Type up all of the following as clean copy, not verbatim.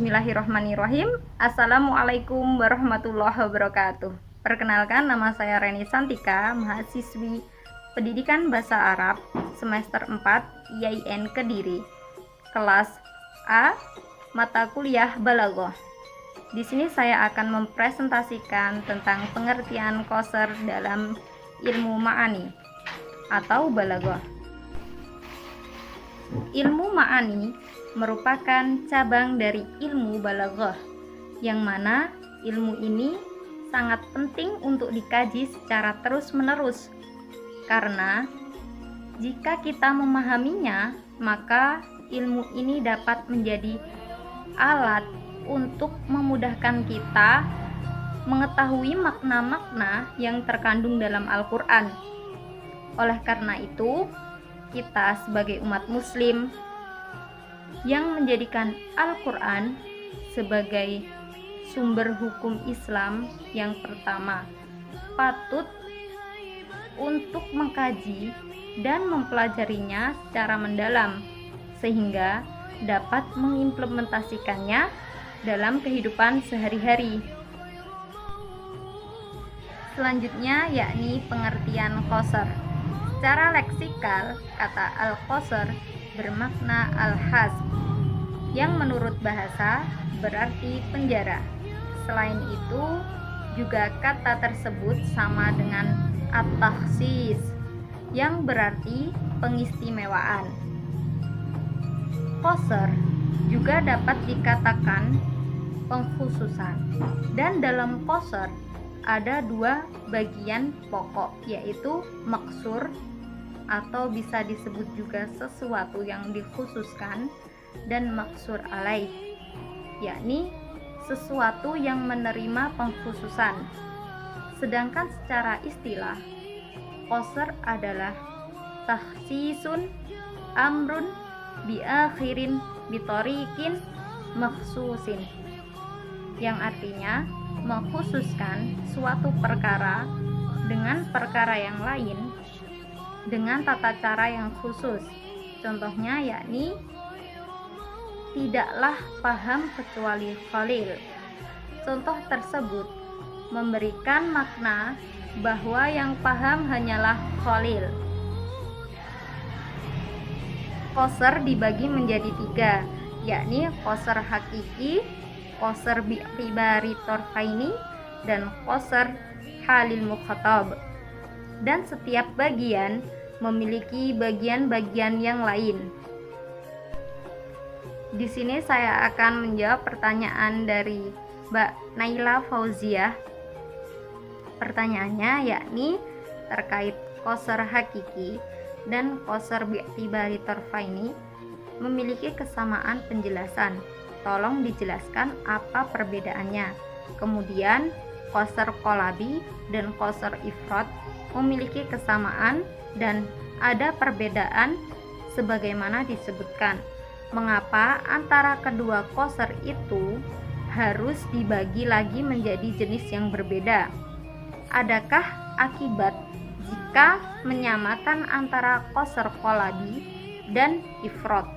Bismillahirrahmanirrahim. Assalamualaikum warahmatullahi wabarakatuh. Perkenalkan, nama saya Reni Santika, mahasiswi Pendidikan Bahasa Arab semester 4 IAIN Kediri, kelas A, mata kuliah Balaghah. Di sini saya akan mempresentasikan tentang pengertian qasr dalam ilmu ma'ani atau balaghah. Ilmu ma'ani merupakan cabang dari ilmu balaghah, yang mana ilmu ini sangat penting untuk dikaji secara terus-menerus, karena jika kita memahaminya, maka ilmu ini dapat menjadi alat untuk memudahkan kita mengetahui makna-makna yang terkandung dalam Al-Quran. Oleh karena itu, kita sebagai umat muslim yang menjadikan Al-Quran sebagai sumber hukum Islam yang pertama, patut untuk mengkaji dan mempelajarinya secara mendalam sehingga dapat mengimplementasikannya dalam kehidupan sehari-hari. Selanjutnya yakni pengertian qasr. Secara leksikal, kata al-qasr bermakna al-hasb, yang menurut bahasa berarti penjara. Selain itu, juga kata tersebut sama dengan at-takhsis, yang berarti pengistimewaan. Qasr juga dapat dikatakan pengkhususan, dan dalam qasr ada dua bagian pokok, yaitu maksur atau bisa disebut juga sesuatu yang dikhususkan, dan maksur alaih, yakni sesuatu yang menerima pengkhususan. Sedangkan secara istilah, qasr adalah takhsisun amrun biakhirin bitorikin makhsusin, yang artinya mengkhususkan suatu perkara dengan perkara yang lain dengan tata cara yang khusus. Contohnya yakni tidaklah paham kecuali khalil. Contoh tersebut memberikan makna bahwa yang paham hanyalah khalil. Qasr dibagi menjadi tiga, yakni qasr hakiki, qasr bi'tibari torfaini, dan qasr halil mukhatab. Dan setiap bagian memiliki bagian-bagian yang lain. Di sini saya akan menjawab pertanyaan dari Mbak Naila Fauziah. Pertanyaannya yakni terkait qasr hakiki dan qasr bi'tibari tarfaini memiliki kesamaan penjelasan. Tolong dijelaskan apa perbedaannya. Kemudian qasr qalabi dan qasr ifrad memiliki kesamaan dan ada perbedaan sebagaimana disebutkan. Mengapa antara kedua qasr itu harus dibagi lagi menjadi jenis yang berbeda? Adakah akibat jika menyamakan antara qasr qalabi dan ifrad?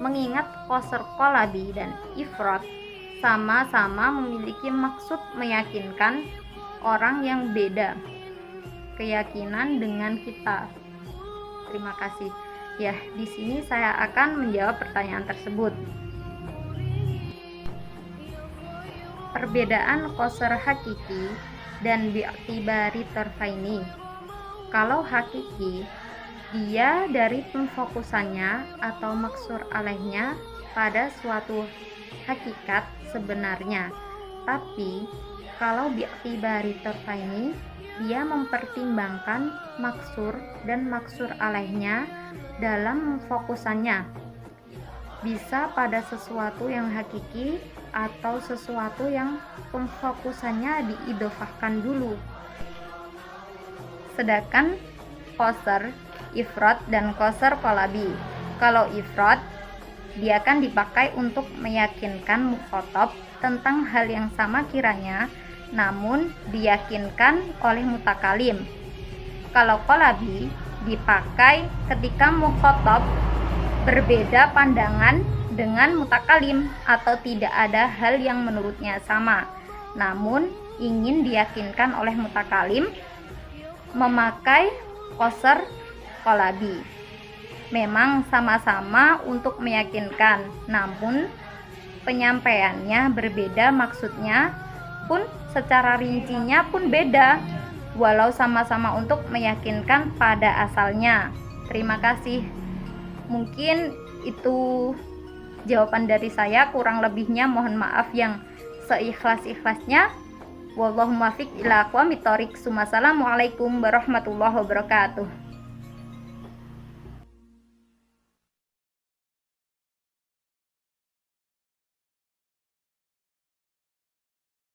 Mengingat qasr qalabi dan ifrad sama-sama memiliki maksud meyakinkan orang yang beda keyakinan dengan kita. Terima kasih. Ya, di sini saya akan menjawab pertanyaan tersebut. Perbedaan qasr hakiki dan bi'tibari tarfaini. Kalau hakiki, dia dari pemfokusannya atau maksur alaihnya pada suatu hakikat sebenarnya. Tapi kalau bi'tibari tarfaini, dia mempertimbangkan maksur dan maksur alaihnya dalam fokusannya, bisa pada sesuatu yang hakiki atau sesuatu yang pemfokusannya diidofahkan dulu. Sedangkan qasr ifrad dan qasr qalabi, kalau ifrad dia akan dipakai untuk meyakinkan mukhatab tentang hal yang sama kiranya, namun diyakinkan oleh mutakalim. Kalau qalabi dipakai ketika mukhatab berbeda pandangan dengan mutakalim atau tidak ada hal yang menurutnya sama, namun ingin diyakinkan oleh mutakalim memakai qasr qalabi. Memang sama-sama untuk meyakinkan, namun penyampaiannya berbeda, maksudnya pun secara rincinya pun beda, walau sama-sama untuk meyakinkan pada asalnya. Terima kasih. Mungkin itu jawaban dari saya, kurang lebihnya mohon maaf yang seikhlas-ikhlasnya. Wallahul muwaffiq ila aqwamit thoriq. Wassalamualaikum warahmatullahi wabarakatuh.